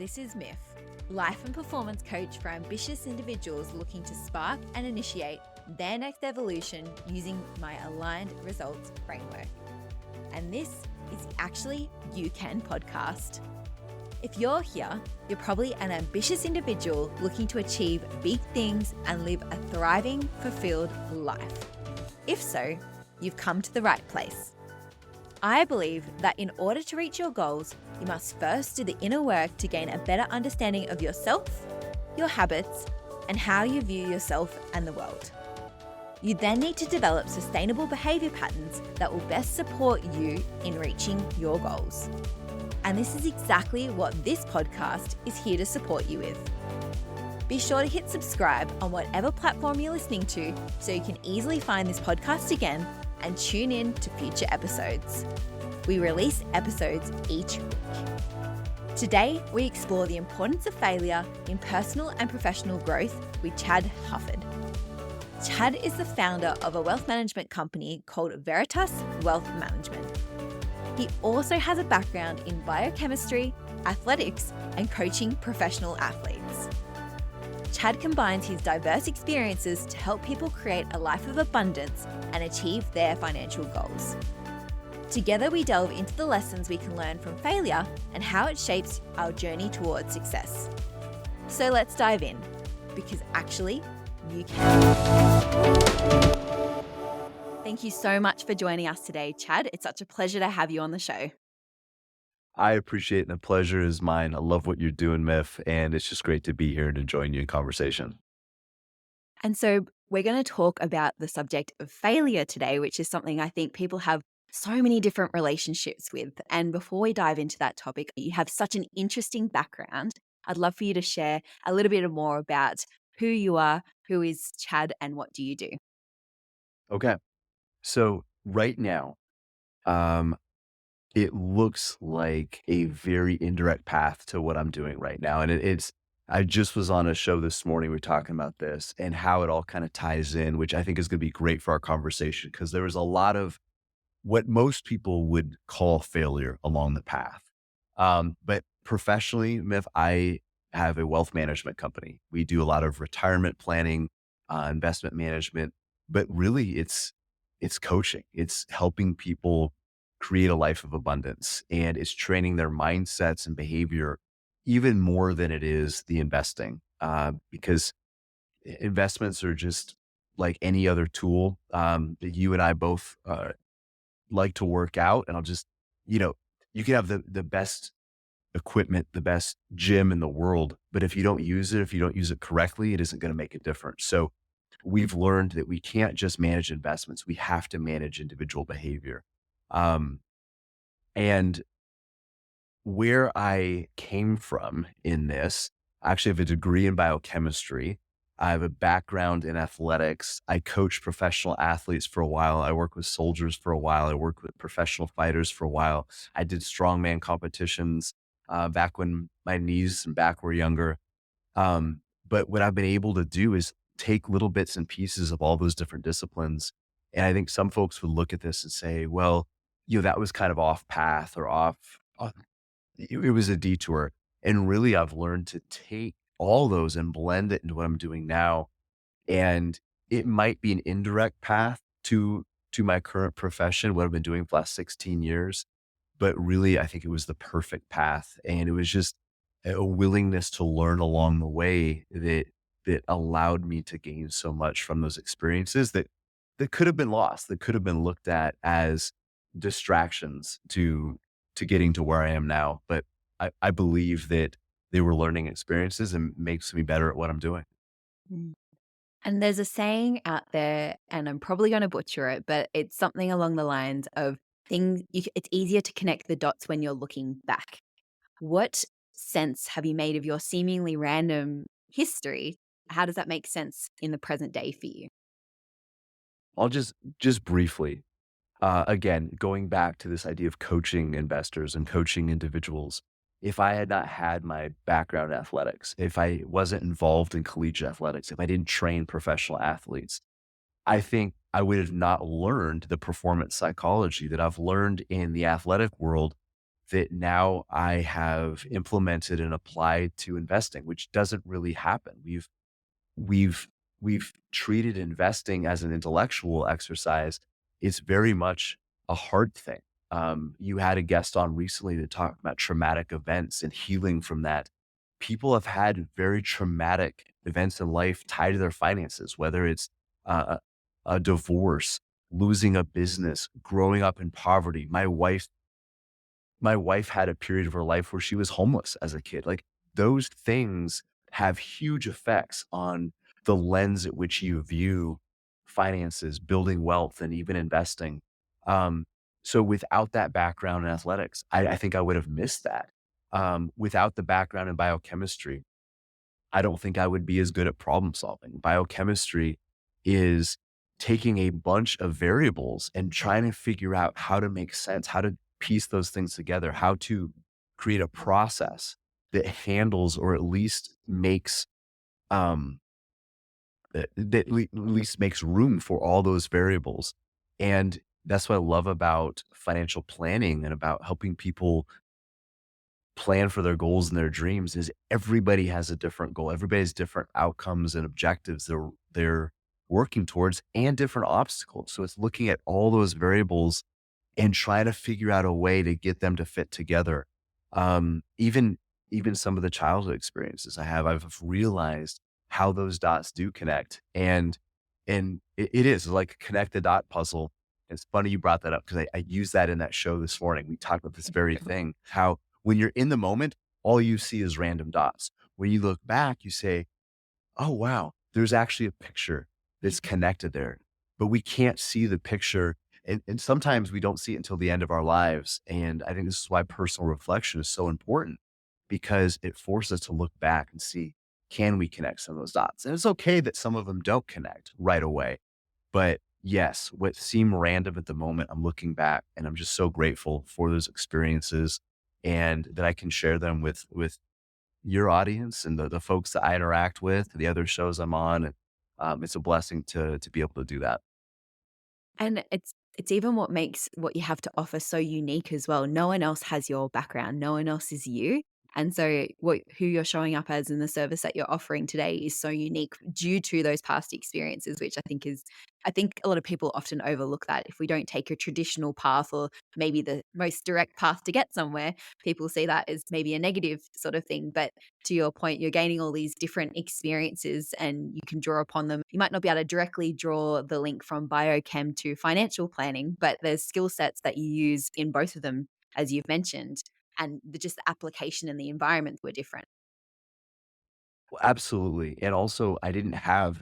This is Myth, life and performance coach for ambitious individuals looking to spark and initiate their next evolution using my aligned results framework. And this is actually You Can podcast. If you're here, you're probably an ambitious individual looking to achieve big things and live a thriving, fulfilled life. If so, you've come to the right place. I believe that in order to reach your goals, you must first do the inner work to gain a better understanding of yourself, your habits, and how you view yourself and the world. You then need to develop sustainable behavior patterns that will best support you in reaching your goals. And this is exactly what this podcast is here to support you with. Be sure to hit subscribe on whatever platform you're listening to so you can easily find this podcast again and tune in to future episodes. We release episodes each week. Today, we explore the importance of failure in personal and professional growth with Chad Hufford. Chad is the founder of a wealth management company called Veritas Wealth Management. He also has a background in biochemistry, athletics, and coaching professional athletes. Chad combines his diverse experiences to help people create a life of abundance and achieve their financial goals. Together, we delve into the lessons we can learn from failure and how it shapes our journey towards success. So let's dive in, because actually, you can. Thank you so much for joining us today, Chad. It's such a pleasure to have you on the show. I appreciate it, and the pleasure is mine. I love what you're doing, Myth, and it's just great to be here and to join you in conversation. And so we're going to talk about the subject of failure today, which is something I think people have so many different relationships with. And before we dive into that topic, you have such an interesting background. I'd love for you to share a little bit more about who you are, who is Chad, and what do you do? Okay. So right now, it looks like a very indirect path to what I'm doing right now. And I just was on a show this morning. We were talking about this and how it all kind of ties in, which I think is going to be great for our conversation, because there was a lot of what most people would call failure along the path. But professionally, Myth, I have a wealth management company. We do a lot of retirement planning, investment management, but really it's coaching. It's helping people create a life of abundance, and it's training their mindsets and behavior even more than it is the investing, because investments are just like any other tool. That you and I both like to work out, and I'll just, you can have the best equipment, the best gym in the world, but if you don't use it correctly, it isn't going to make a difference. So we've learned that we can't just manage investments. We have to manage individual behavior. And where I came from in this, I actually have a degree in biochemistry. I have a background in athletics. I coached professional athletes for a while. I worked with soldiers for a while. I worked with professional fighters for a while. I did strongman competitions back when my knees and back were younger. But what I've been able to do is take little bits and pieces of all those different disciplines. And I think some folks would look at this and say, well, that was kind of off path or it was a detour. And really, I've learned to take all those and blend it into what I'm doing now. And it might be an indirect path to my current profession, what I've been doing for the last 16 years. But really, I think it was the perfect path. And it was just a willingness to learn along the way that allowed me to gain so much from those experiences that could have been lost, that could have been looked at as distractions to getting to where I am now. But I believe that they were learning experiences and makes me better at what I'm doing. Mm. And there's a saying out there, and I'm probably going to butcher it, but it's something along the lines of it's easier to connect the dots when you're looking back. What sense have you made of your seemingly random history? How does that make sense in the present day for you? I'll just briefly, again, going back to this idea of coaching investors and coaching individuals. If I had not had my background in athletics, if I wasn't involved in collegiate athletics, if I didn't train professional athletes, I think I would have not learned the performance psychology that I've learned in the athletic world that now I have implemented and applied to investing, which doesn't really happen. We've we've treated investing as an intellectual exercise. It's very much a hard thing. You had a guest on recently that talked about traumatic events and healing from that. People have had very traumatic events in life tied to their finances, whether it's uh, a divorce, losing a business, growing up in poverty. My wife had a period of her life where she was homeless as a kid. Like, those things have huge effects on the lens at which you view finances, building wealth, and even investing. Um, so without that background in athletics, I think I would have missed that. Without the background in biochemistry, I don't think I would be as good at problem solving. Biochemistry is taking a bunch of variables and trying to figure out how to make sense, how to piece those things together, how to create a process that handles or at least makes um at least makes room for all those variables. And that's what I love about financial planning and about helping people plan for their goals and their dreams is everybody has a different goal. Everybody has different outcomes and objectives they're working towards and different obstacles. So it's looking at all those variables and trying to figure out a way to get them to fit together. Even some of the childhood experiences I've realized how those dots do connect, and it is like a connect the dot puzzle. It's funny you brought that up because I used that in that show this morning. We talked about this very thing. How when you're in the moment, all you see is random dots. When you look back, you say, oh, wow, there's actually a picture that's connected there, but we can't see the picture. And sometimes we don't see it until the end of our lives. And I think this is why personal reflection is so important because it forces us to look back and see, can we connect some of those dots? And it's okay that some of them don't connect right away. But yes, what seemed random at the moment, I'm looking back and I'm just so grateful for those experiences and that I can share them with your audience and the folks that I interact with, the other shows I'm on. And it's a blessing to be able to do that. And it's even what makes what you have to offer so unique as well. No one else has your background. No one else is you. And so who you're showing up as in the service that you're offering today is so unique due to those past experiences, which I think a lot of people often overlook that. If we don't take a traditional path or maybe the most direct path to get somewhere, people see that as maybe a negative sort of thing. But to your point, you're gaining all these different experiences and you can draw upon them. You might not be able to directly draw the link from biochem to financial planning, but there's skill sets that you use in both of them, as you've mentioned, and just the application and the environment were different. Well, absolutely. And also, I didn't have,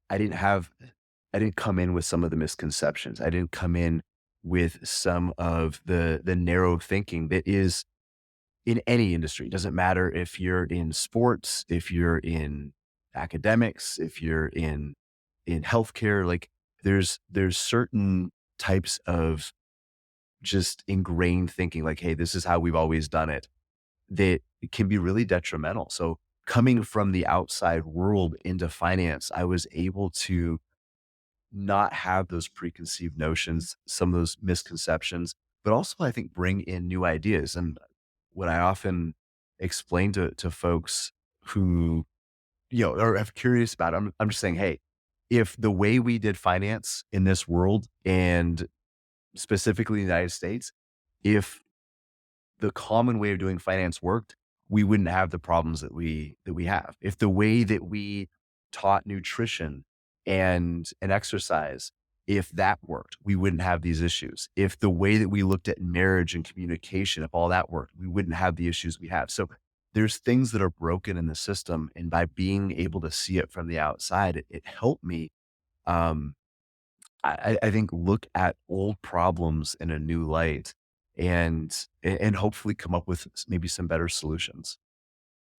I didn't come in with some of the misconceptions. I didn't come in with some of the narrow thinking that is in any industry. It doesn't matter if you're in sports, if you're in academics, if you're in healthcare. Like, there's certain types of just ingrained thinking, like, hey, this is how we've always done it, that it can be really detrimental. So coming from the outside world into finance, I was able to not have those preconceived notions, some of those misconceptions, but also I think bring in new ideas. And what I often explain to folks who, are curious about it, I'm just saying, hey, if the way we did finance in this world and specifically the United States, if the common way of doing finance worked, we wouldn't have the problems that we have. If the way that we taught nutrition and exercise, if that worked, we wouldn't have these issues. If the way that we looked at marriage and communication, if all that worked, we wouldn't have the issues we have. So there's things that are broken in the system, and by being able to see it from the outside, it helped me. Um, I think look at old problems in a new light and hopefully come up with maybe some better solutions.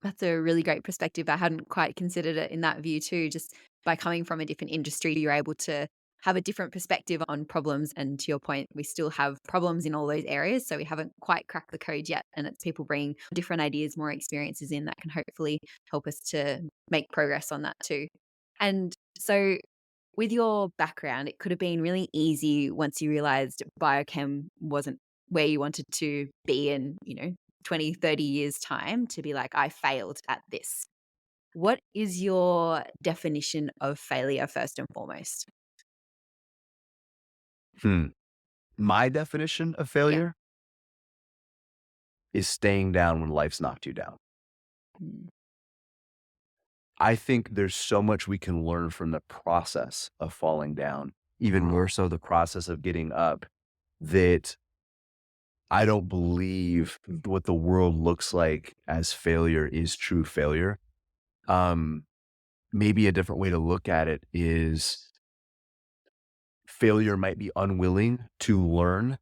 That's a really great perspective. I hadn't quite considered it in that view too. Just by coming from a different industry, you're able to have a different perspective on problems. And to your point, we still have problems in all those areas. So we haven't quite cracked the code yet. And it's people bringing different ideas, more experiences in that can hopefully help us to make progress on that too. And so with your background, it could have been really easy once you realized biochem wasn't where you wanted to be in, 20, 30 years time to be like, I failed at this. What is your definition of failure first and foremost? Hmm. My definition of Yeah. failure is staying down when life's knocked you down. Mm. I think there's so much we can learn from the process of falling down, even more so the process of getting up, that I don't believe what the world looks like as failure is true failure. Um, Maybe a different way to look at it is failure might be unwilling to learn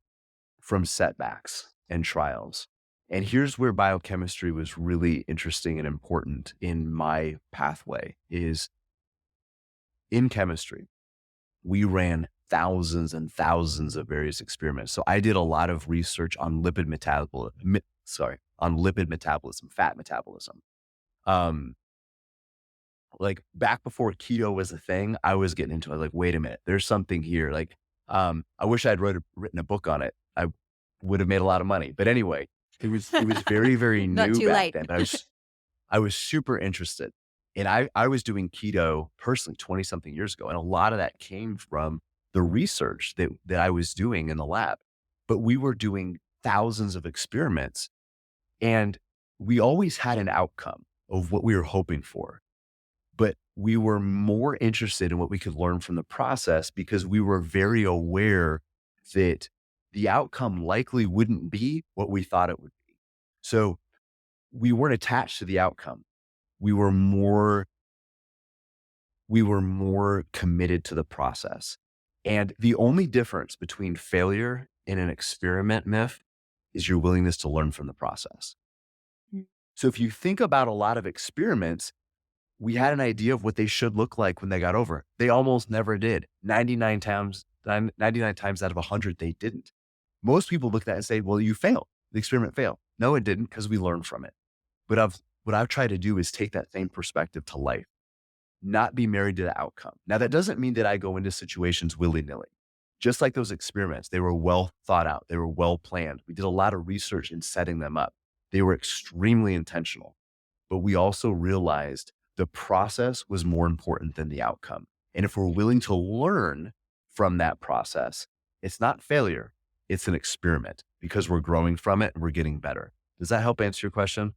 from setbacks and trials. And here's where biochemistry was really interesting and important in my pathway is in chemistry. We ran thousands and thousands of various experiments. So I did a lot of research on on lipid metabolism, fat metabolism. Um, like back before keto was a thing, I was getting into it. Like, wait a minute, there's something here. Like, I wish I'd written a book on it. I would have made a lot of money. But anyway, it was very, very Not new too back late. then. But I was super interested. And I was doing keto personally 20 something years ago. And a lot of that came from the research that I was doing in the lab. But we were doing thousands of experiments and we always had an outcome of what we were hoping for. But we were more interested in what we could learn from the process because we were very aware that the outcome likely wouldn't be what we thought it would be. So we weren't attached to the outcome. We were more committed to the process. And the only difference between failure and an experiment myth is your willingness to learn from the process. Mm. So if you think about a lot of experiments, we had an idea of what they should look like when they got over. They almost never did. 99 times out of 100, they didn't. Most people look at that and say, well, you failed. The experiment failed. No, it didn't because we learned from it. But what I've tried to do is take that same perspective to life, not be married to the outcome. Now, that doesn't mean that I go into situations willy-nilly. Just like those experiments, they were well thought out. They were well planned. We did a lot of research in setting them up. They were extremely intentional. But we also realized the process was more important than the outcome. And if we're willing to learn from that process, it's not failure, it's an experiment because we're growing from it and we're getting better. Does that help answer your question?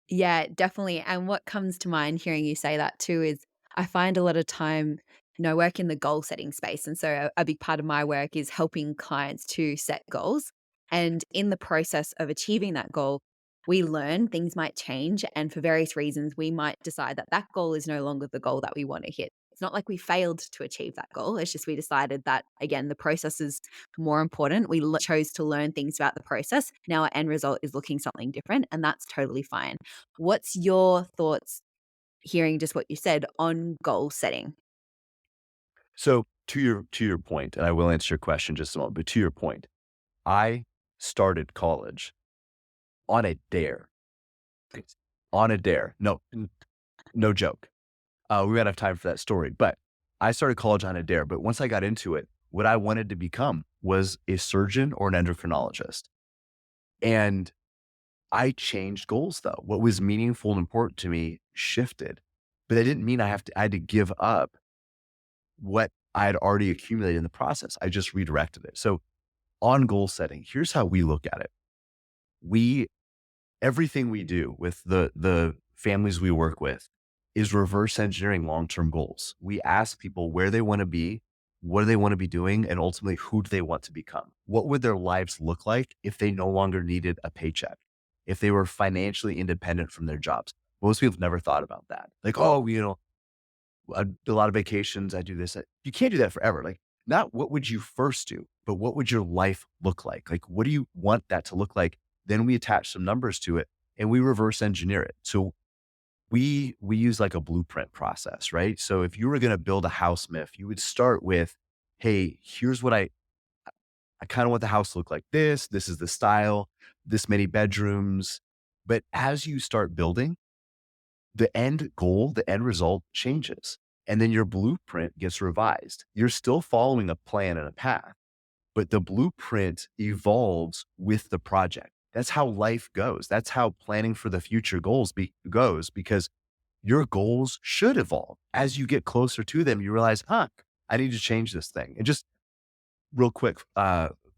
Yeah, definitely. And what comes to mind hearing you say that too is I find a lot of time, I work in the goal setting space. And so a big part of my work is helping clients to set goals. And in the process of achieving that goal, we learn things might change. And for various reasons, we might decide that that goal is no longer the goal that we want to hit. It's not like we failed to achieve that goal. It's just we decided that, again, the process is more important. We chose to learn things about the process. Now our end result is looking something different, and that's totally fine. What's your thoughts hearing just what you said on goal setting? So to your point, and I will answer your question in just a moment, but to your point, I started college on a dare. On a dare. No, no joke. We ran out of time for that story, but I started college on a dare. But once I got into it, what I wanted to become was a surgeon or an endocrinologist. And I changed goals though. What was meaningful and important to me shifted, but that didn't mean I had to give up what I had already accumulated in the process. I just redirected it. So on goal setting, here's how we look at it. We Everything we do with the families we work with is reverse engineering long-term goals. We ask people where they want to be, what do they want to be doing, and ultimately who do they want to become? What would their lives look like if they no longer needed a paycheck? If they were financially independent from their jobs? Most people have never thought about that. Like, oh, I do a lot of vacations. I do this. You can't do that forever. Like, not what would you first do, but what would your life look like? Like, what do you want that to look like? Then we attach some numbers to it and we reverse engineer it. So we use like a blueprint process, right? So if you were going to build a house myth, you would start with, hey, here's what I kind of want the house to look like this. This is the style, this many bedrooms. But as you start building, the end goal, the end result changes. And then your blueprint gets revised. You're still following a plan and a path, but the blueprint evolves with the project. That's how life goes. That's how planning for the future goes, because your goals should evolve. As you get closer to them, you realize, I need to change this thing. And just real quick,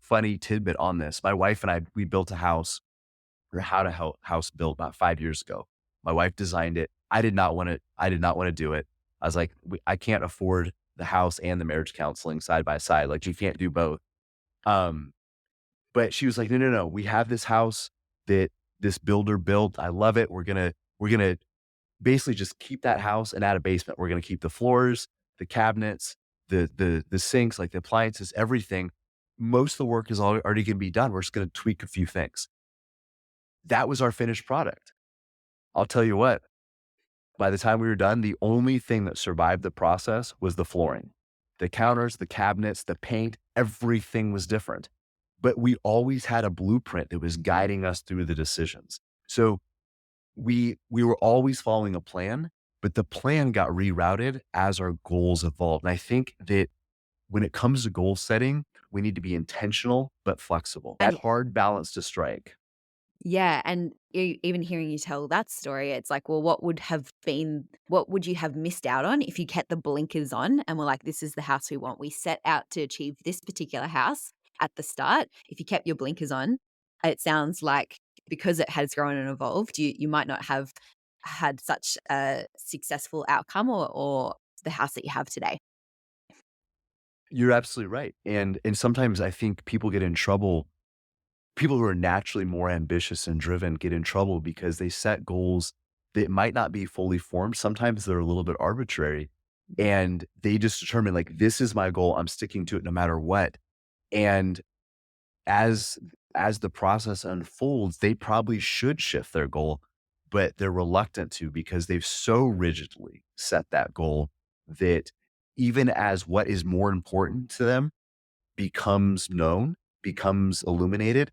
funny tidbit on this. My wife and I, we built a house, or had a house built about 5 years ago. My wife designed it. I did not want to do it. I was like, I can't afford the house and the marriage counseling side by side. Like, you can't do both. Um, but she was like, no, no, no. We have this house that this builder built. I love it. We're gonna basically just keep that house and add a basement. We're gonna keep the floors, the cabinets, the sinks, like the appliances, everything. Most of the work is already gonna be done. We're just gonna tweak a few things. That was our finished product. I'll tell you what, by the time we were done, the only thing that survived the process was the flooring. The counters, the cabinets, the paint, everything was different. But we always had a blueprint that was guiding us through the decisions. So we were always following a plan, but the plan got rerouted as our goals evolved. And I think that when it comes to goal setting, we need to be intentional but flexible. That And hard balance to strike. yeah, and even hearing you tell that story, it's like, well, what would you have missed out on if you kept the blinkers on and were like, this is the house we want. We set out to achieve this particular house at the start. If you kept your blinkers on, it sounds like because it has grown and evolved, you might not have had such a successful outcome or the house that you have today. You're absolutely right. And sometimes I think people get in trouble. People who are naturally more ambitious and driven get in trouble because they set goals that might not be fully formed. Sometimes they're a little bit arbitrary, and they just determine, like, this is my goal. I'm sticking to it no matter what. And as as the process unfolds, they probably should shift their goal, but they're reluctant to because they've so rigidly set that goal that even as what is more important to them becomes known, becomes illuminated,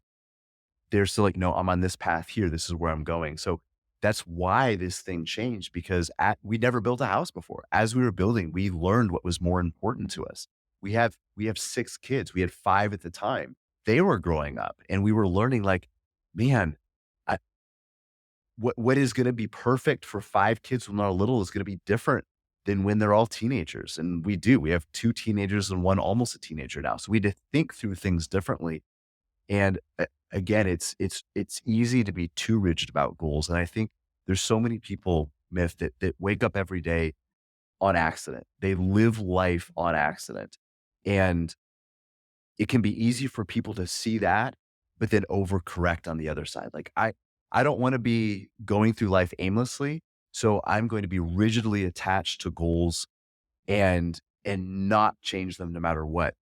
they're still like, no, I'm on this path here. This is where I'm going. So that's why this thing changed, because we never built a house before. As we were building, we learned what was more important to us. We have 6 kids. We had 5 at the time. They were growing up, and we were learning, like, man, I, what is going to be perfect for 5 kids when they're little is going to be different than when they're all teenagers. And we have 2 teenagers and one almost a teenager now. So we had to think through things differently. And again, it's easy to be too rigid about goals. And I think there's so many people, Myth, that wake up every day on accident. They live life on accident. And it can be easy for people to see that, but then overcorrect on the other side. Like, I don't want to be going through life aimlessly. So I'm going to be rigidly attached to goals and not change them no matter what.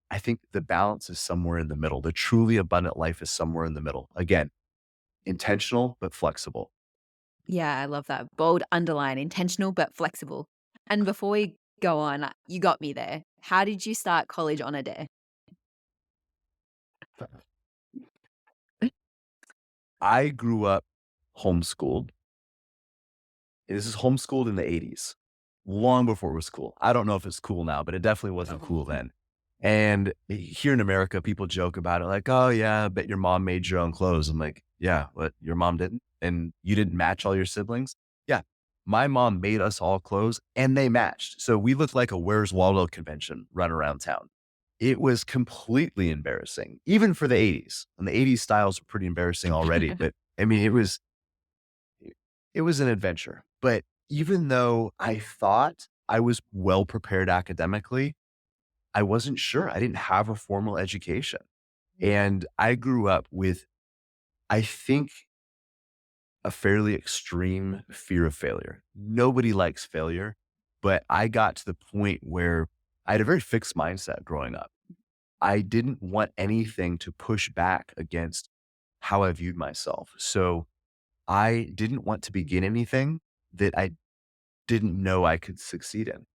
I think the balance is somewhere in the middle. The truly abundant life is somewhere in the middle. Again, intentional, but flexible. Yeah, I love that. Bold underline, intentional but flexible. And before we go on, you got me there. How did you start college on a day? I grew up homeschooled. This is homeschooled in the 80s, long before it was cool. I don't know if it's cool now, but it definitely wasn't cool then. And here in America, people joke about it like, oh, yeah, I bet your mom made your own clothes. I'm like, yeah, what? Your mom didn't? And you didn't match all your siblings? Yeah. My mom made us all clothes and they matched. So we looked like a Where's Waldo convention run around town. It was completely embarrassing, even for the 80s. And the 80s styles were pretty embarrassing already. But I mean, it was an adventure. But even though I thought I was well prepared academically, I wasn't sure. I didn't have a formal education. And I grew up with, I think, a fairly extreme fear of failure. Nobody likes failure, but I got to the point where I had a very fixed mindset growing up. I didn't want anything to push back against how I viewed myself. So I didn't want to begin anything that I didn't know I could succeed in.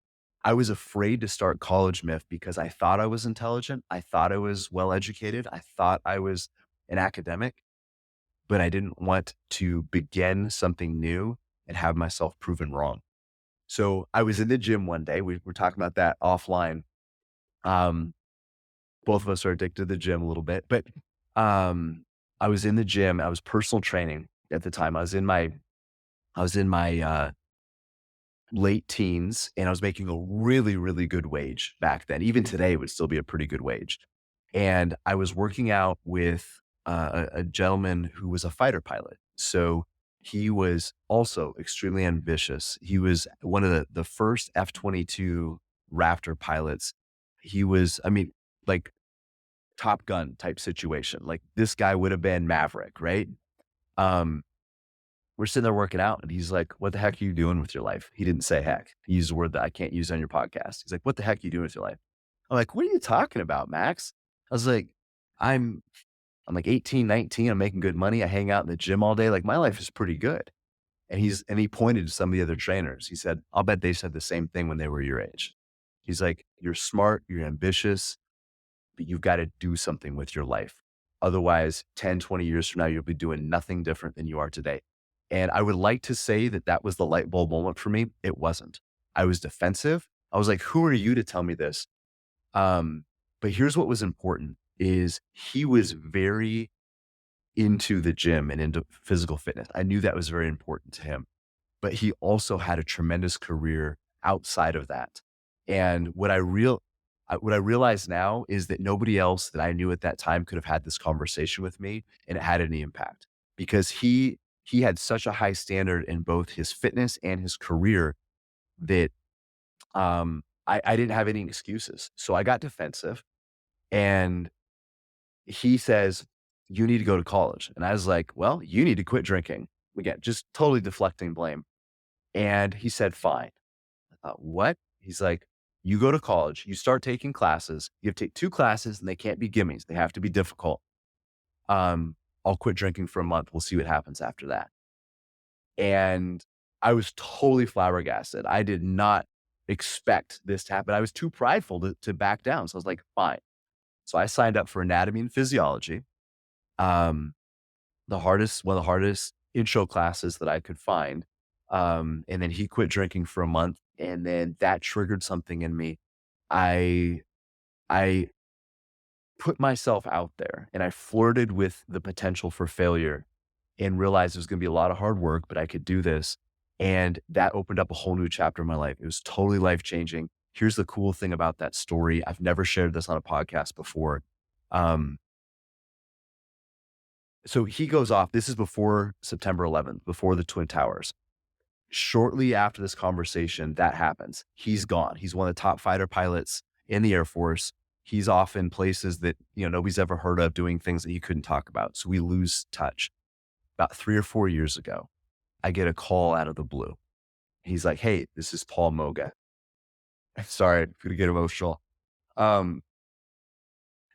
I was afraid to start college, Myth, because I thought I was intelligent. I thought I was well educated. I thought I was an academic, but I didn't want to begin something new and have myself proven wrong. So I was in the gym one day. We were talking about that offline. Um, Both of us are addicted to the gym a little bit, but um, I was in the gym. I was personal training at the time. I was in my late teens, and I was making a really, really good wage back then. Even today, it would still be a pretty good wage. And I was working out with a gentleman who was a fighter pilot. So he was also extremely ambitious. He was one of the first F-22 Raptor pilots. He was, I mean, like Top Gun type situation. Like this guy would have been Maverick, right? Um, we're sitting there working out and he's like, "What the heck are you doing with your life?" He didn't say heck. He used a word that I can't use on your podcast. He's like, "What the heck are you doing with your life?" I'm like, "What are you talking about, Max?" I was like, I'm I'm like 18, 19. I'm making good money. I hang out in the gym all day. Like my life is pretty good. And he pointed to some of the other trainers. He said, "I'll bet they said the same thing when they were your age." He's like, "You're smart, you're ambitious, but you've got to do something with your life. Otherwise, 10, 20 years from now, you'll be doing nothing different than you are today." And I would like to say that that was the light bulb moment for me. It wasn't. I was defensive. I was like, "Who are you to tell me this?" Um, but here's what was important is he was very into the gym and into physical fitness. I knew that was very important to him, but he also had a tremendous career outside of that. And what I realize now is that nobody else that I knew at that time could have had this conversation with me and it had any impact because he had such a high standard in both his fitness and his career that I didn't have any excuses. So I got defensive and he says, "You need to go to college." And I was like, "Well, you need to quit drinking." Again, just totally deflecting blame. And he said, "Fine." I thought, "What?" He's like, "You go to college, you start taking classes. You have to take 2 classes and they can't be gimmies. They have to be difficult. Um, I'll quit drinking for a month. We'll see what happens after that." And I was totally flabbergasted. I did not expect this to happen. I was too prideful to back down. So I was like, "Fine." So I signed up for anatomy and physiology. Um, one of the hardest intro classes that I could find. And then he quit drinking for a month, and then that triggered something in me. I I put myself out there and I flirted with the potential for failure and realized it was going to be a lot of hard work, but I could do this. And that opened up a whole new chapter in my life. It was totally life changing. Here's the cool thing about that story. I've never shared this on a podcast before. Um, so he goes off. This is before September 11th, before the Twin Towers. Shortly after this conversation, that happens. He's gone. He's one of the top fighter pilots in the Air Force. He's off in places that, nobody's ever heard of doing things that he couldn't talk about. So we lose touch. About 3 or 4 years ago, I get a call out of the blue. He's like, "Hey, this is Paul Moga." Sorry, I'm gonna get emotional. Um,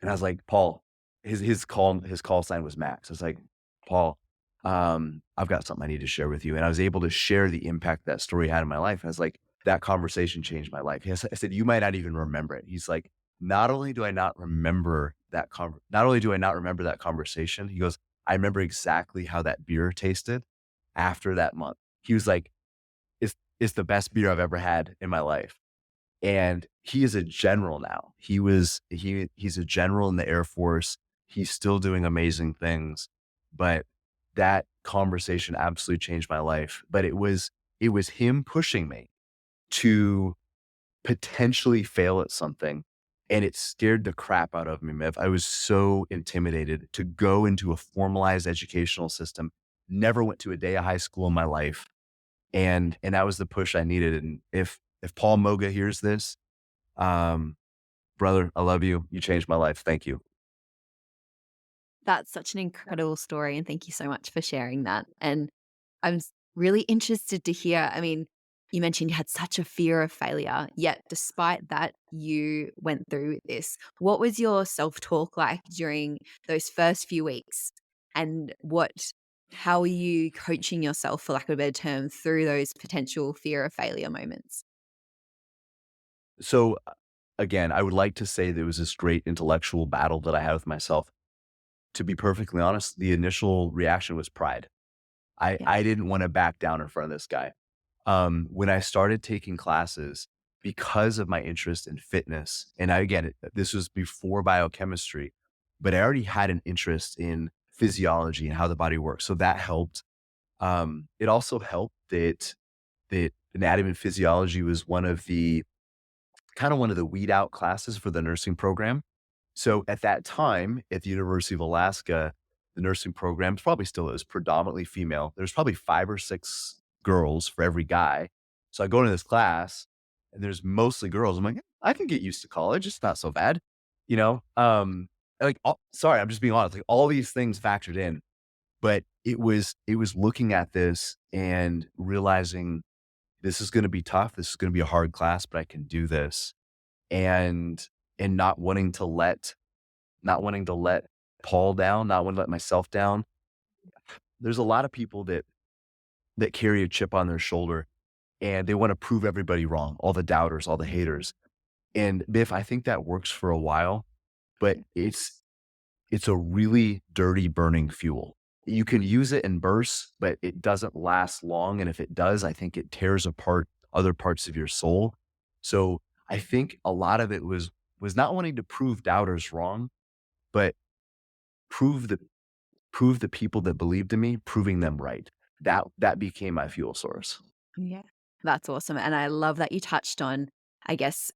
and I was like, "Paul," his call sign was Max. I was like, "Paul, I've got something I need to share with you." And I was able to share the impact that story had in my life. And I was like, "That conversation changed my life." I said, "You might not even remember it." He's like, Not only do I not remember that conversation," he goes, "I remember exactly how that beer tasted after that month." He was like, it's the best beer I've ever had in my life." And he is a general now. He's a general in the Air Force. He's still doing amazing things, but that conversation absolutely changed my life. But it was him pushing me to potentially fail at something, and it scared the crap out of me, Miv. I was so intimidated to go into a formalized educational system. Never went to a day of high school in my life, and that was the push I needed. And if Paul Moga hears this, um, brother, I love you. You changed my life. Thank you. That's such an incredible story, and thank you so much for sharing that. And really interested to hear. I mean, you mentioned you had such a fear of failure, yet despite that, you went through with this. What was your self talk like during those first few weeks? And how are you coaching yourself, for lack of a better term, through those potential fear of failure moments? So again, I would like to say there was this great intellectual battle that I had with myself. To be perfectly honest, the initial reaction was pride. I Yeah. I didn't want to back down in front of this guy. When I started taking classes, because of my interest in fitness. And I, again, this was before biochemistry, but I already had an interest in physiology and how the body works. So that helped. It also helped that anatomy and physiology was one of the weed out classes for the nursing program. So at that time at the University of Alaska, the nursing program probably still is predominantly female. There's probably 5 or 6 girls for every guy. So I go into this class and there's mostly girls. I'm like, I can get used to college. It's not so bad. You know, sorry, I'm just being honest. Like all these things factored in, but it was looking at this and realizing this is going to be tough. This is going to be a hard class, but I can do this. And not wanting to let Paul down, not wanting to let myself down. There's a lot of people that carry a chip on their shoulder and they want to prove everybody wrong, all the doubters, all the haters. And Biff, I think that works for a while, but it's a really dirty burning fuel. You can use it in bursts, but it doesn't last long. And if it does, I think it tears apart other parts of your soul. So I think a lot of it was not wanting to prove doubters wrong, but prove the prove the people that believed in me, proving them right. That became my fuel source. Yeah. That's awesome. And I love that you touched on, I guess,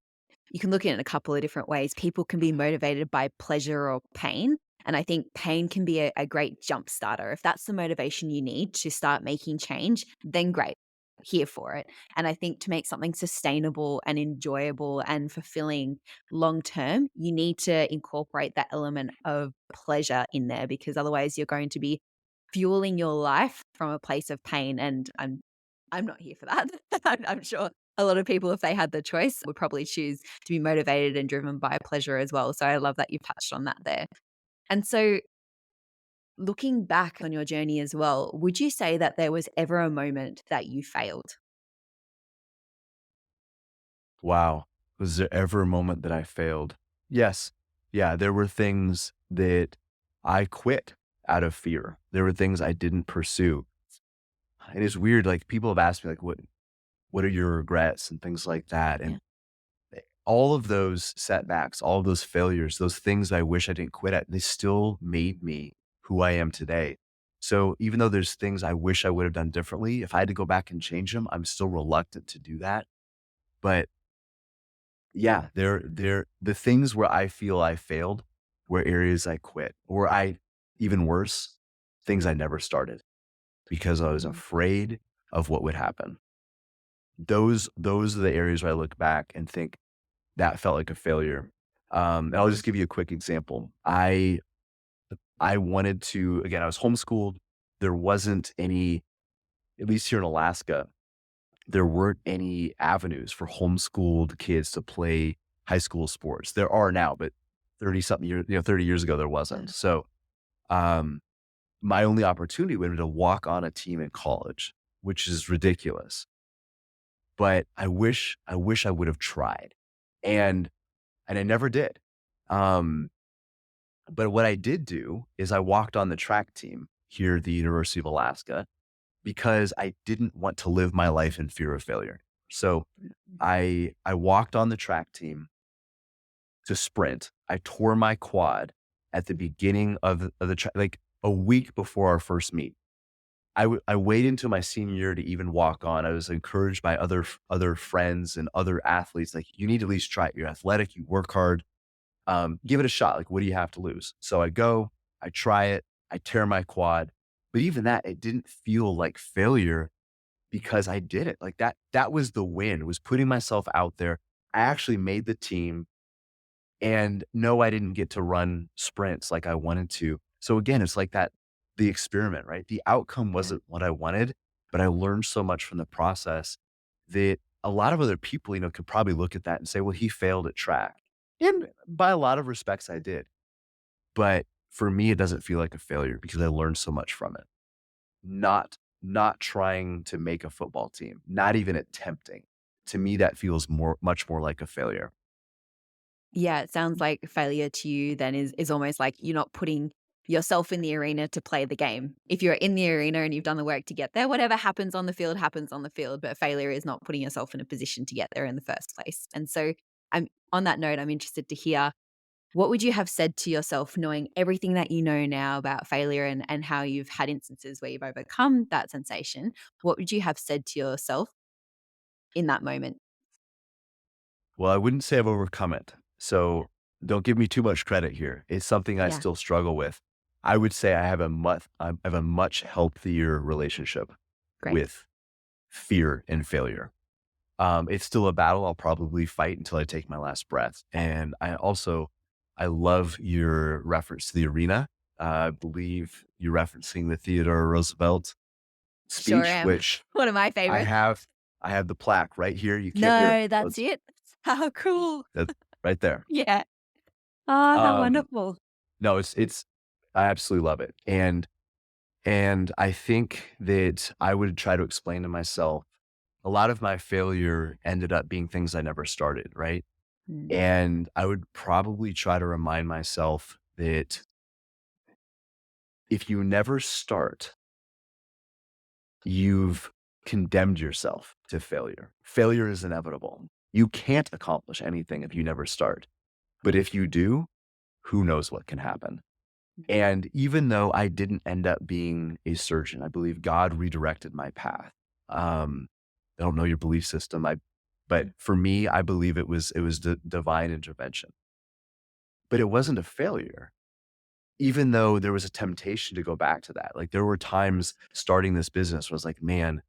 you can look at it in a couple of different ways. People can be motivated by pleasure or pain. And I think pain can be a great jump starter. If that's the motivation you need to start making change, then great, here for it. And I think to make something sustainable and enjoyable and fulfilling long term, you need to incorporate that element of pleasure in there because otherwise you're going to be fueling your life from a place of pain. And I'm not here for that. I'm sure a lot of people, if they had the choice, would probably choose to be motivated and driven by pleasure as well. So I love that you've touched on that there. And so looking back on your journey as well, would you say that there was ever a moment that you failed? Wow. Was there ever a moment that I failed? Yes. Yeah, there were things that I quit out of fear. There were things I didn't pursue. And it's weird, like people have asked me like what are your regrets and things like that. Yeah. And all of those setbacks, all of those failures, those things I wish I didn't quit at, they still made me who I am today. So even though there's things I wish I would have done differently, if I had to go back and change them, I'm still reluctant to do that. But yeah, the things where I feel I failed were areas I quit, or even worse, things I never started because I was Mm. afraid of what would happen. Those are the areas where I look back and think that felt like a failure. And I'll just give you a quick example. I wanted to, again, I was homeschooled. There wasn't any, at least here in Alaska, there weren't any avenues for homeschooled kids to play high school sports. There are now, but 30 something years, 30 years ago, there wasn't. Yeah. So, um, my only opportunity would have been to walk on a team in college, which is ridiculous. But I wish I would have tried. And, and I never did. Um, but what I did do is I walked on the track team here at the University of Alaska because I didn't want to live my life in fear of failure. So I walked on the track team to sprint. I tore my quad at the beginning of the track, like a week before our first meet. I waited until my senior year to even walk on. I was encouraged by other friends and other athletes. Like you need to at least try it. You're athletic. You work hard. Give it a shot. Like what do you have to lose? So I go. I try it. I tear my quad. But even that, it didn't feel like failure because I did it. Like that was the win, was putting myself out there. I actually made the team and no, I didn't get to run sprints like I wanted to. So again, it's like that, the experiment, right? The outcome Yeah. wasn't what I wanted, but I learned so much from the process that a lot of other people, could probably look at that and say, well, he failed at track. And by a lot of respects, I did. But for me, it doesn't feel like a failure because I learned so much from it. Not trying to make a football team, not even attempting. To me, that feels much more like a failure. Yeah, it sounds like failure to you then is almost like you're not putting yourself in the arena to play the game. If you're in the arena and you've done the work to get there, whatever happens on the field happens on the field, but failure is not putting yourself in a position to get there in the first place. And so I'm on that note, I'm interested to hear, what would you have said to yourself knowing everything that you know now about failure and how you've had instances where you've overcome that sensation? What would you have said to yourself in that moment? Well, I wouldn't say I've overcome it. So don't give me too much credit here. It's something I Yeah, still struggle with. I would say I have a much healthier relationship great. with fear and failure. It's still a battle I'll probably fight until I take my last breath. And I love your reference to the arena. I believe you're referencing the Theodore Roosevelt Sure speech, am. which One of my I favorites. have. I have the plaque right here. You can't hear. No, Oh, that's it. How cool. that's right there. Yeah. Oh, how Um, wonderful. no, it's I absolutely love it. And I think that I would try to explain to myself a lot of my failure ended up being things I never started, right? Mm, And I would probably try to remind myself that if you never start, you've condemned yourself to failure. Failure is inevitable. You can't accomplish anything if you never start. But if you do, who knows what can happen? mm, And even though I didn't end up being a surgeon, I believe God redirected my path. I don't know your belief system. But for me, I believe it was divine intervention. But it wasn't a failure, even though there was a temptation to go back to that. Like there were times starting this business was like, man,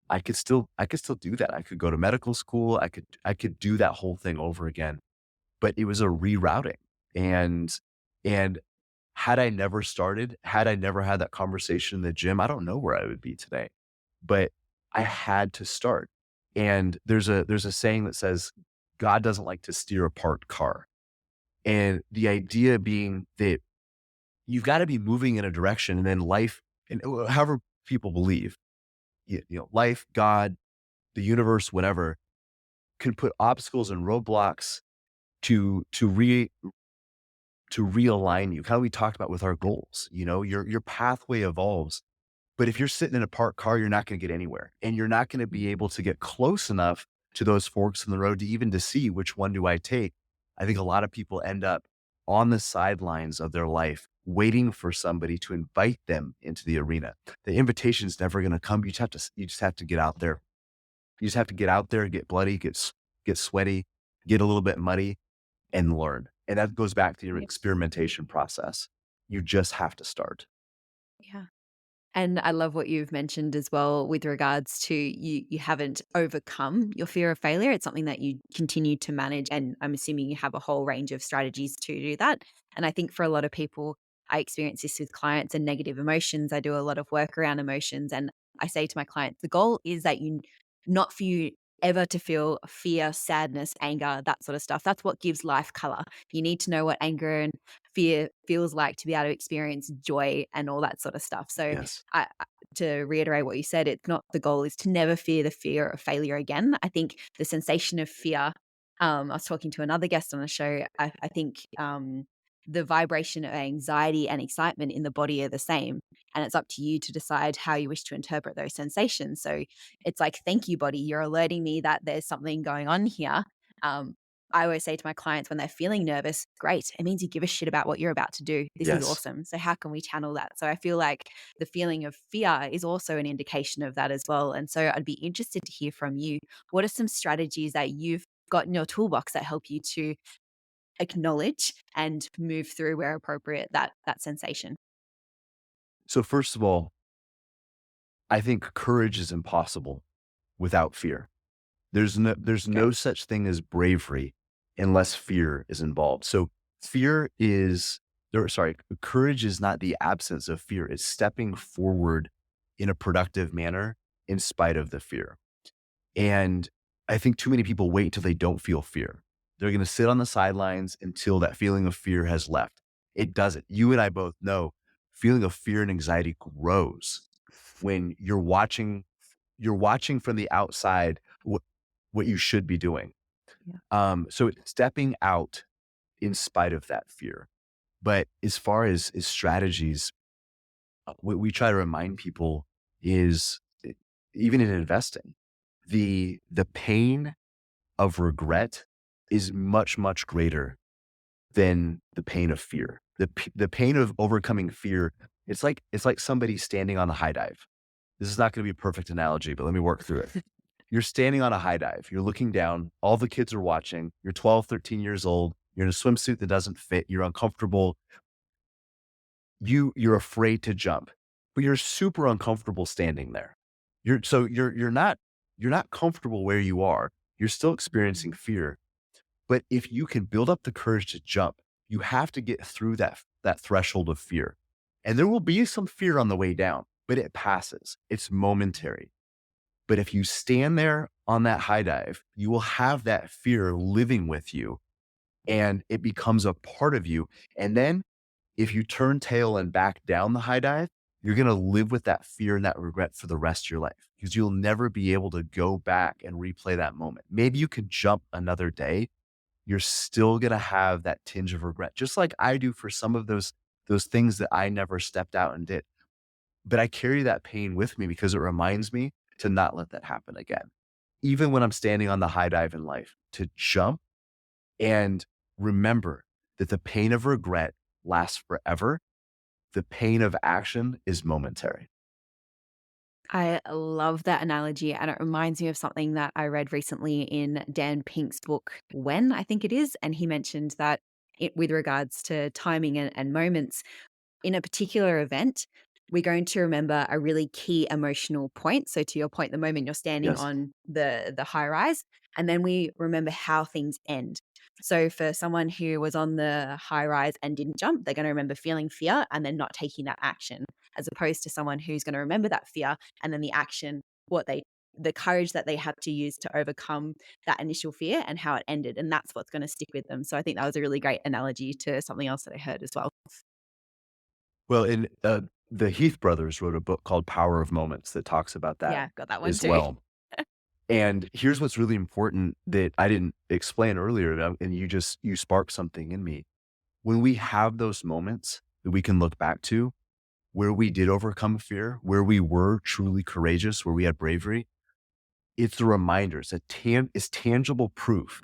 I could still do that. I could go to medical school. I could do that whole thing over again. But it was a rerouting. And and had I never started, had I never had that conversation in the gym, I don't know where I would be today. But I had to start. And there's a saying that says God doesn't like to steer a parked car. And the idea being that you've got to be moving in a direction and then life and however people believe, life, God, the universe, whatever, can put obstacles and roadblocks to to re to realign you. Kind of we talked about with our goals. Your pathway evolves. But if you're sitting in a parked car, you're not going to get anywhere. And you're not going to be able to get close enough to those forks in the road to even to see which one do I take. I think a lot of people end up on the sidelines of their life, waiting for somebody to invite them into the arena. The invitation is never going to come. You just have to get out there. You just have to get out there, get bloody, get sweaty, get a little bit muddy and learn. And that goes back to your yep, experimentation process. You just have to start. yeah. And I love what you've mentioned as well with regards to you haven't overcome your fear of failure. It's something that you continue to manage. And I'm assuming you have a whole range of strategies to do that. And I think for a lot of people, I experience this with clients and negative emotions. I do a lot of work around emotions. And I say to my clients, the goal is that not for you ever to feel fear, sadness, anger, that sort of stuff. That's what gives life color. You need to know what anger and fear feels like to be able to experience joy and all that sort of stuff. So Yes. to reiterate what you said, it's not, the goal is to never fear the fear of failure again. I think the sensation of fear, I was talking to another guest on the show. I think the vibration of anxiety and excitement in the body are the same. And it's up to you to decide how you wish to interpret those sensations. So it's like, thank you, body. You're alerting me that there's something going on here. Um, I always say to my clients when they're feeling nervous, great. It means you give a shit about what you're about to do. This is Yes. awesome. So, how can we channel that? So, I feel like the feeling of fear is also an indication of that as well. And so, I'd be interested to hear from you. What are some strategies that you've got in your toolbox that help you to acknowledge and move through where appropriate that sensation? So first of all, I think courage is impossible without fear. There's Great. no such thing as bravery unless fear is involved. So fear is or sorry, courage is not the absence of fear. It's stepping forward in a productive manner in spite of the fear. And I think too many people wait till they don't feel fear. They're going to sit on the sidelines until that feeling of fear has left. It doesn't. You and I both know feeling of fear and anxiety grows when you're watching from the outside what you should be doing. Yeah. So it's stepping out in spite of that fear. But as far as strategies, what we try to remind people is even in investing, the pain of regret is much, much greater than the pain of fear. The pain of overcoming fear, it's like somebody standing on a high dive. This is not going to be a perfect analogy, but let me work through it. You're standing on a high dive. You're looking down. All the kids are watching. You're 12, 13 years old. You're in a swimsuit that doesn't fit. You're uncomfortable. You're afraid to jump, but you're super uncomfortable standing there. You're not comfortable where you are. You're still experiencing fear. But if you can build up the courage to jump, you have to get through that threshold of fear. And there will be some fear on the way down, but it passes. It's momentary. But if you stand there on that high dive, you will have that fear living with you and it becomes a part of you. And then if you turn tail and back down the high dive, you're going to live with that fear and that regret for the rest of your life because you'll never be able to go back and replay that moment. Maybe you could jump another day. You're still going to have that tinge of regret, just like I do for some of those things that I never stepped out and did. But I carry that pain with me because it reminds me to not let that happen again. Even when I'm standing on the high dive in life, to jump and remember that the pain of regret lasts forever. The pain of action is momentary. I love that analogy, and it reminds me of something that I read recently in Dan Pink's book, When, I think it is. And he mentioned that with regards to timing and moments, in a particular event, we're going to remember a really key emotional point. So to your point, the moment you're standing Yes. on the high rise, and then we remember how things end. So for someone who was on the high rise and didn't jump, they're going to remember feeling fear and then not taking that action, as opposed to someone who's going to remember that fear and then the action, what they the courage that they had to use to overcome that initial fear and how it ended. And that's what's going to stick with them. So I think that was a really great analogy to something else that I heard as well. Well, the Heath brothers wrote a book called Power of Moments that talks about that Yeah, got that one as too. well. And here's what's really important that I didn't explain earlier, and you sparked something in me. When we have those moments that we can look back to where we did overcome fear, where we were truly courageous, where we had bravery, it's the reminders that is tangible proof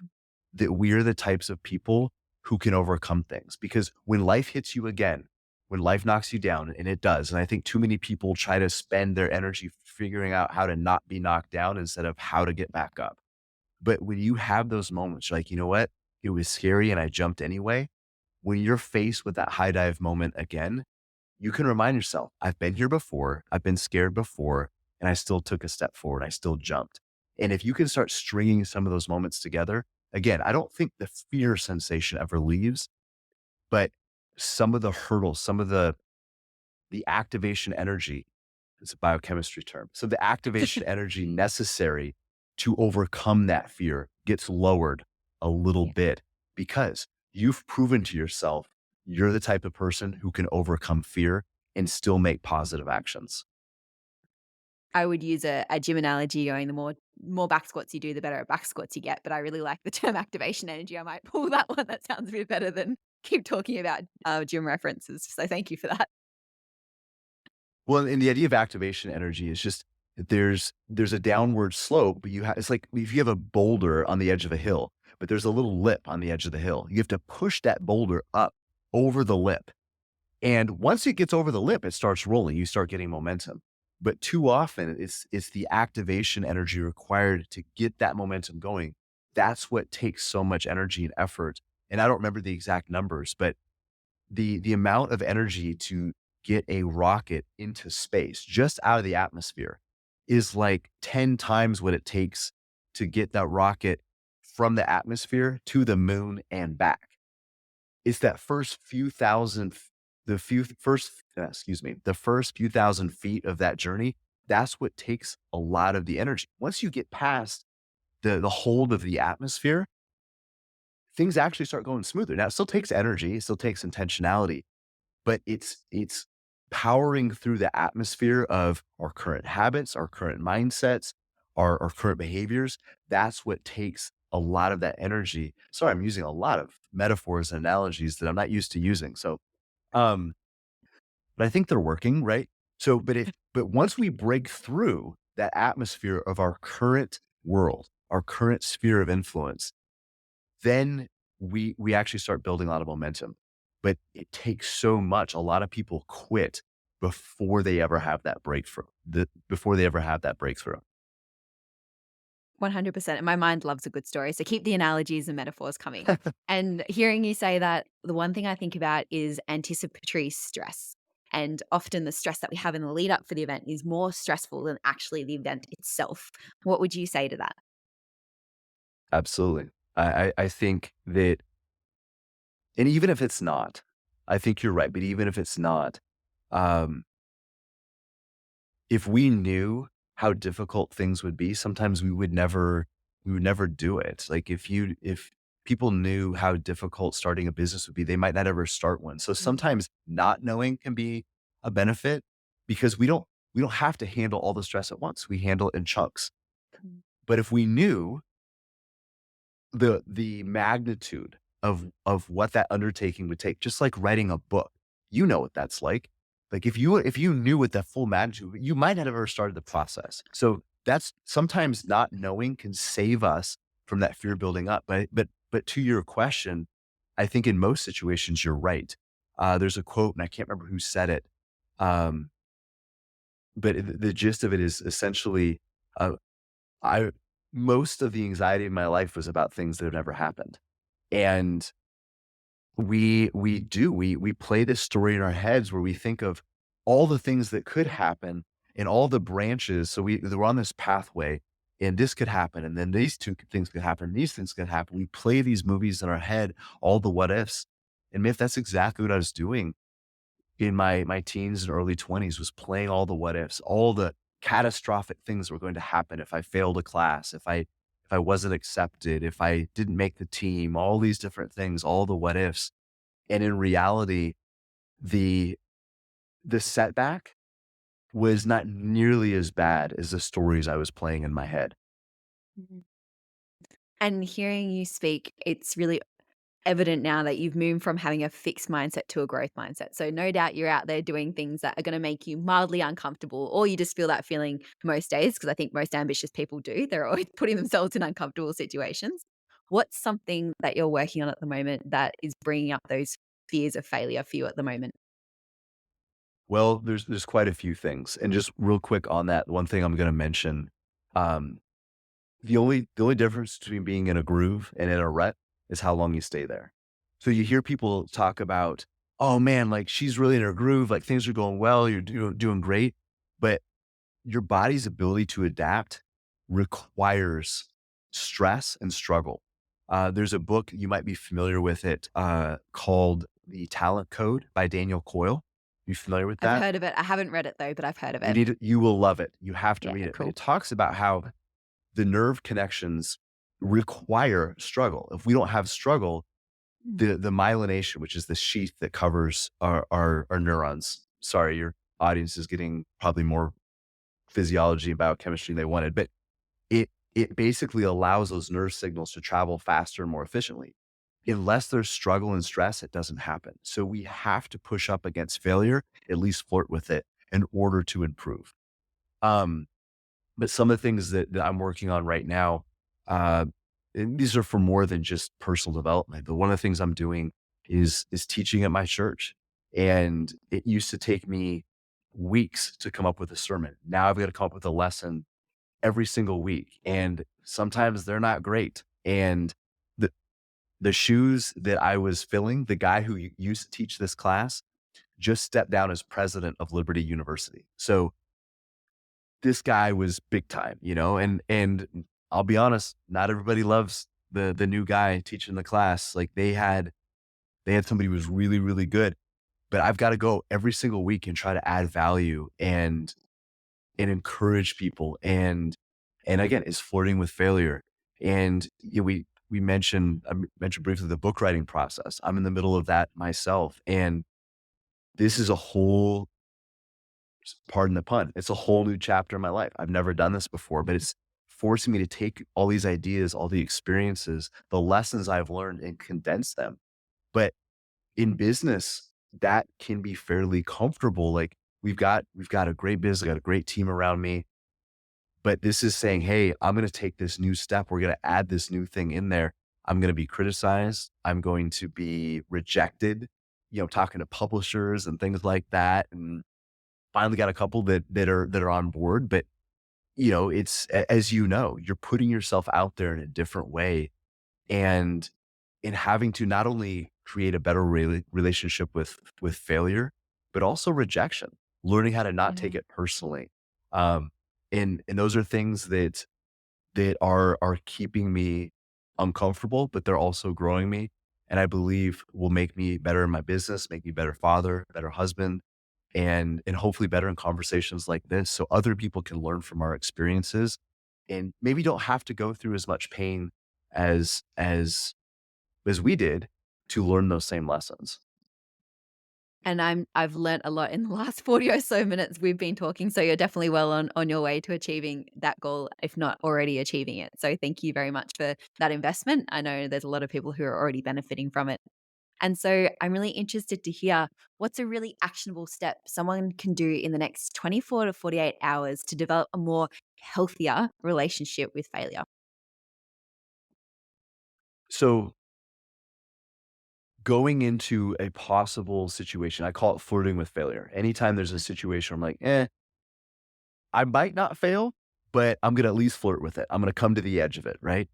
that we are the types of people who can overcome things. Because when life hits you again, when life knocks you down, and it does, and I think too many people try to spend their energy figuring out how to not be knocked down instead of how to get back up. But when you have those moments, you're like, you know what? It was scary and I jumped anyway. When you're faced with that high dive moment again, you can remind yourself, I've been here before, I've been scared before, and I still took a step forward. I still jumped. And if you can start stringing some of those moments together, again, I don't think the fear sensation ever leaves, but some of the hurdles, some of the activation energy, it's a biochemistry term. So the activation energy necessary to overcome that fear gets lowered a little Yeah. bit because you've proven to yourself you're the type of person who can overcome fear and still make positive actions. I would use a gym analogy going the more back squats you do, the better at back squats you get. But I really like the term activation energy. I might pull that one. That sounds a bit better than keep talking about gym references. So thank you for that. Well, and the idea of activation energy is just that there's a downward slope, but it's like if you have a boulder on the edge of a hill, but there's a little lip on the edge of the hill. You have to push that boulder up over the lip. And once it gets over the lip, it starts rolling. You start getting momentum. But too often it's the activation energy required to get that momentum going. That's what takes so much energy and effort. And I don't remember the exact numbers, but the amount of energy to get a rocket into space just out of the atmosphere is like 10 times what it takes to get that rocket from the atmosphere to the moon and back. It's that first few thousand, the few first, excuse me, the first few thousand feet of that journey. That's what takes a lot of the energy. Once you get past the hold of the atmosphere, things actually start going smoother. Now, it still takes energy, it still takes intentionality, but it's powering through the atmosphere of our current habits, our current mindsets, our current behaviors. That's what takes a lot of that energy. Sorry, I'm using a lot of metaphors and analogies that I'm not used to using. So, um, but I think they're working, right? So, but once we break through that atmosphere of our current world, our current sphere of influence, then we actually start building a lot of momentum. But it takes so much. A lot of people quit before they ever have that breakthrough. Before they ever have that breakthrough. 100%. And my mind loves a good story. So keep the analogies and metaphors coming. And hearing you say that, the one thing I think about is anticipatory stress. And often the stress that we have in the lead up for the event is more stressful than actually the event itself. What would you say to that? Absolutely. I think that, and even if it's not, I think you're right. But even if it's not, um, if we knew how difficult things would be, sometimes we would never do it. Like if people knew how difficult starting a business would be, they might not ever start one. So Mm, sometimes not knowing can be a benefit because we don't have to handle all the stress at once. We handle it in chunks. mm, But if we knew the magnitude of what that undertaking would take, just like writing a book. You know what that's like. Like if you knew what the full magnitude, you might not have ever started the process. So that's sometimes not knowing can save us from that fear building up. But to your question, I think in most situations you're right. There's a quote, and I can't remember who said it. Um, but the gist of it is essentially, uh, I most of the anxiety in my life was about things that have never happened. And we play this story in our heads where we think of all the things that could happen and all the branches. So we're on this pathway and this could happen. And then these things could happen. These things could happen. We play these movies in our head, all the what ifs. And if that's exactly what I was doing in my teens and early 20s, was playing all the what ifs, all the catastrophic things that were going to happen if I failed a class, if I wasn't accepted, if I didn't make the team, all these different things, all the what ifs. And in reality, the the setback was not nearly as bad as the stories I was playing in my head. mhm. And hearing you speak, it's really evident now that you've moved from having a fixed mindset to a growth mindset. So no doubt you're out there doing things that are going to make you mildly uncomfortable, or you just feel that feeling most days, because I think most ambitious people do. They're always putting themselves in uncomfortable situations. What's something that you're working on at the moment that is bringing up those fears of failure for you at the moment? Well, there's quite a few things. And just real quick on that, one thing I'm gonna mention, um, the only difference between being in a groove and in a rut is how long you stay there. So you hear people talk about, "Oh, man, like, she's really in her groove, like, things are going well, you're doing great." But your body's ability to adapt requires stress and struggle. There's a book, you might be familiar with it, called The Talent Code by Daniel Coyle. You familiar with I've that? heard of it. I haven't read it though, but I've heard of it. You will love it. You have to Yeah, read it. But cool. it talks about how the nerve connections require struggle. If we don't have struggle, Mm. the myelination, which is the sheath that covers our neurons. Sorry, your audience is getting probably more physiology and biochemistry than they wanted, but it basically allows those nerve signals to travel faster and more efficiently. Unless there's struggle and stress, it doesn't happen. So we have to push up against failure, at least flirt with it in order to improve. Um, but some of the things that I'm working on right now, uh, and these are for more than just personal development, but one of the things I'm doing is teaching at my church. And it used to take me weeks to come up with a sermon. Now I've got to come up with a lesson every single week. And sometimes they're not great. And the the shoes that I was filling, the guy who used to teach this class just stepped down as president of Liberty University. So this guy was big time, you know, and I'll be honest, not everybody loves the new guy teaching the class. Like they had somebody who was really, really good, but I've got to go every single week and try to add value and encourage people and again is flirting with failure. And you know, we mentioned I mentioned briefly the book writing process. I'm in the middle of that myself, and this is a whole, pardon the pun, it's a whole new chapter in my life. I've never done this before, but it's forcing me to take all these ideas, all the experiences, the lessons I've learned and condense them. But in business, that can be fairly comfortable. Like we've got a great business, got a great team around me, but this is saying, hey, I'm going to take this new step. We're going to add this new thing in there. I'm going to be criticized. I'm going to be rejected, talking to publishers and things like that. And finally got a couple that are on board. But, it's, as you're putting yourself out there in a different way, and in having to not only create a better relationship with failure, but also rejection, learning how to not take Yeah. it personally. Um, and those are things that are keeping me uncomfortable, but they're also growing me. And I believe will make me better in my business, make me better father, better husband, and hopefully better in conversations like this. So other people can learn from our experiences and maybe don't have to go through as much pain as we did to learn those same lessons. And I've learnt a lot in the last 40 or so minutes we've been talking, so you're definitely well on your way to achieving that goal, if not already achieving it. So thank you very much for that investment. I know there's a lot of people who are already benefiting from it. And so I'm really interested to hear what's a really actionable step someone can do in the next 24 to 48 hours to develop a more healthier relationship with failure? So going into a possible situation, I call it flirting with failure. Anytime there's a situation where I'm like, I might not fail, but I'm going to at least flirt with it. I'm going to come to the edge of it, right?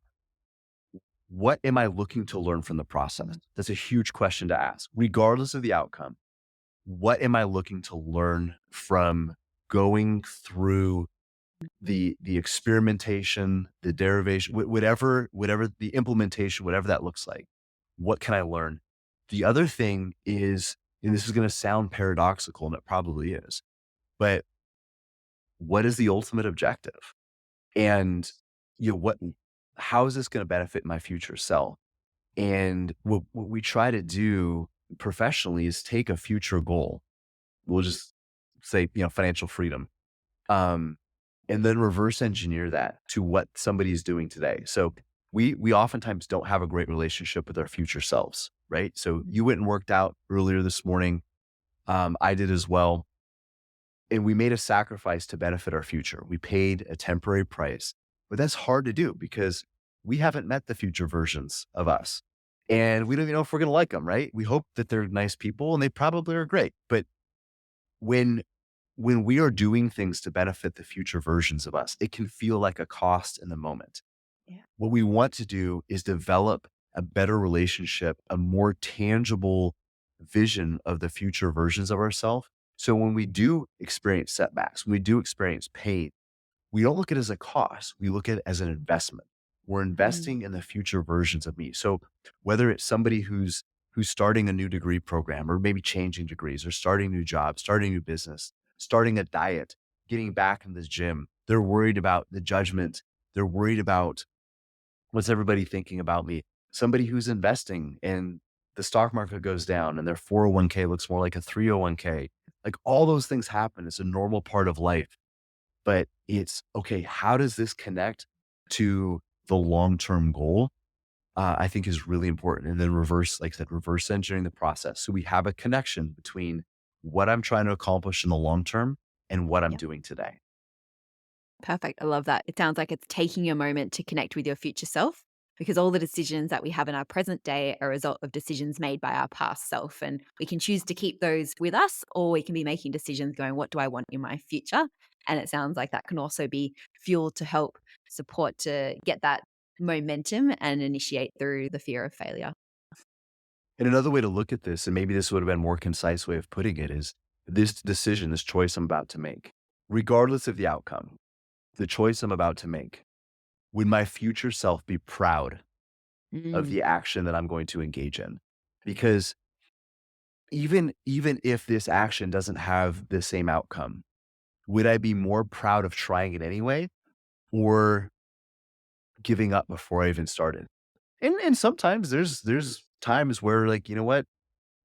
What am I looking to learn from the process? That's a huge question to ask, regardless of the outcome. What am I looking to learn from going through the experimentation, the derivation, whatever the implementation, whatever that looks like? What can I learn? The other thing is, and this is going to sound paradoxical, and it probably is, but what is the ultimate objective? And what, how is this going to benefit my future self? And what we try to do professionally is take a future goal. We'll just say, financial freedom. Um, and then reverse engineer that to what somebody is doing today. So we oftentimes don't have a great relationship with our future selves, right? So you went and worked out earlier this morning. I did as well. And we made a sacrifice to benefit our future. We paid a temporary price, but that's hard to do because we haven't met the future versions of us. And we don't even know if we're going to like them, right? We hope that they're nice people and they probably are great. But when when we are doing things to benefit the future versions of us, it can feel like a cost in the moment. Yeah. What we want to do is develop a better relationship, a more tangible vision of the future versions of ourselves. So when we do experience setbacks, when we do experience pain, we don't look at it as a cost. We look at it as an investment. We're Mm. investing in the future versions of me. So whether it's somebody who's starting a new degree program or maybe changing degrees or starting a new job, starting a new business, starting a diet, getting back in this gym, they're worried about the judgment. They're worried about what's everybody thinking about me. Somebody who's investing and the stock market goes down and their 401k looks more like a 301k. Like all those things happen. It's a normal part of life, but it's okay. How does this connect to the long-term goal? I think is really important. And then reverse, like I said, reverse engineering the process. So we have a connection between what I'm trying to accomplish in the long term and what I'm Yeah. doing today. Perfect. I love that. It sounds like it's taking a moment to connect with your future self because all the decisions that we have in our present day are a result of decisions made by our past self. And we can choose to keep those with us, or we can be making decisions going, what do I want in my future? And it sounds like that can also be fuel to help support to get that momentum and initiate through the fear of failure. And another way to look at this, and maybe this would have been a more concise way of putting it, is this decision, this choice I'm about to make, regardless of the outcome, the choice I'm about to make, would my future self be proud of Mm. the action that I'm going to engage in? Because even if this action doesn't have the same outcome, would I be more proud of trying it anyway or giving up before I even started? And sometimes there's times where like, you know what?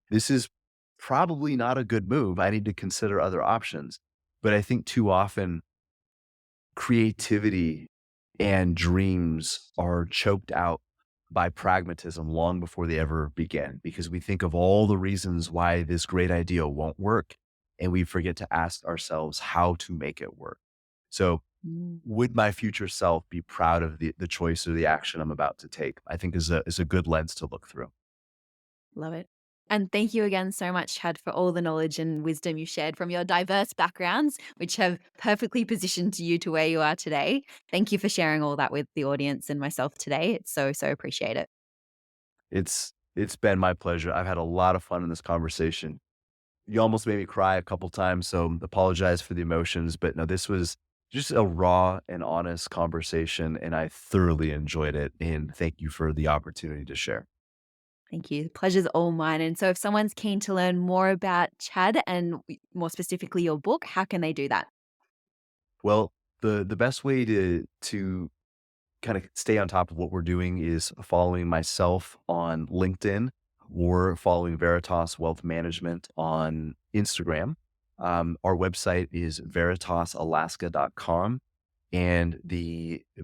This is probably not a good move. I need to consider other options. But I think too often creativity and dreams are choked out by pragmatism long before they ever begin, because we think of all the reasons why this great idea won't work, and we forget to ask ourselves how to make it work. So, Mm. would my future self be proud of the choice or the action I'm about to take? I think is a good lens to look through. Love it. And thank you again so much, Chad, for all the knowledge and wisdom you shared from your diverse backgrounds, which have perfectly positioned you to where you are today. Thank you for sharing all that with the audience and myself today. It's so appreciate it. It's been my pleasure. I've had a lot of fun in this conversation. You almost made me cry a couple times, so apologize for the emotions, but no, this was just a raw and honest conversation, and I thoroughly enjoyed it. And thank you for the opportunity to share. Thank you. Pleasure's all mine. And so if someone's keen to learn more about Chad and more specifically your book, how can they do that? Well, the best way to kind of stay on top of what we're doing is following myself on LinkedIn or following Veritas Wealth Management on Instagram. Our website is veritasalaska.com. And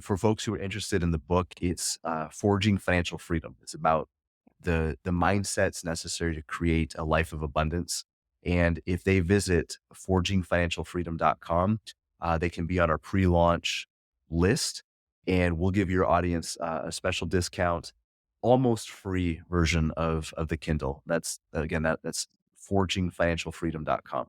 for folks who are interested in the book, it's Forging Financial Freedom. It's about the mindsets necessary to create a life of abundance. And if they visit forgingfinancialfreedom.com, they can be on our pre-launch list, and we'll give your audience a special discount, almost free version of the Kindle. That's again, that's forgingfinancialfreedom.com.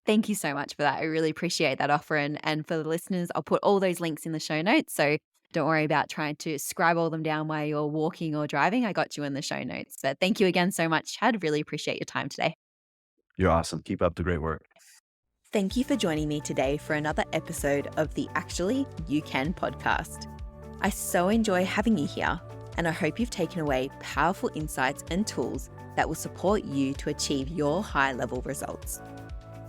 Thank you so much for that. I really appreciate that offer. And for the listeners, I'll put all those links in the show notes. So don't worry about trying to scribe all them down while you're walking or driving. I got you in the show notes. But thank you again so much, Chad. Really appreciate your time today. You're awesome. Keep up the great work. Thank you for joining me today for another episode of the Actually You Can podcast. I so enjoy having you here, and I hope you've taken away powerful insights and tools that will support you to achieve your high-level results.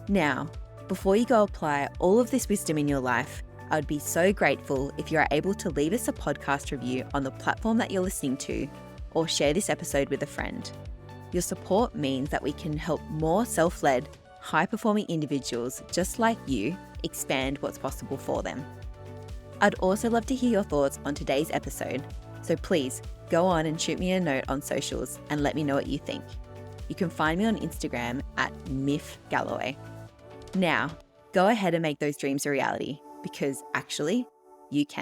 Now, before you go apply all of this wisdom in your life, I would be so grateful if you are able to leave us a podcast review on the platform that you're listening to, or share this episode with a friend. Your support means that we can help more self-led, high-performing individuals just like you expand what's possible for them. I'd also love to hear your thoughts on today's episode, so please go on and shoot me a note on socials and let me know what you think. You can find me on Instagram at MiffGalloway. Now, go ahead and make those dreams a reality, because actually, you can.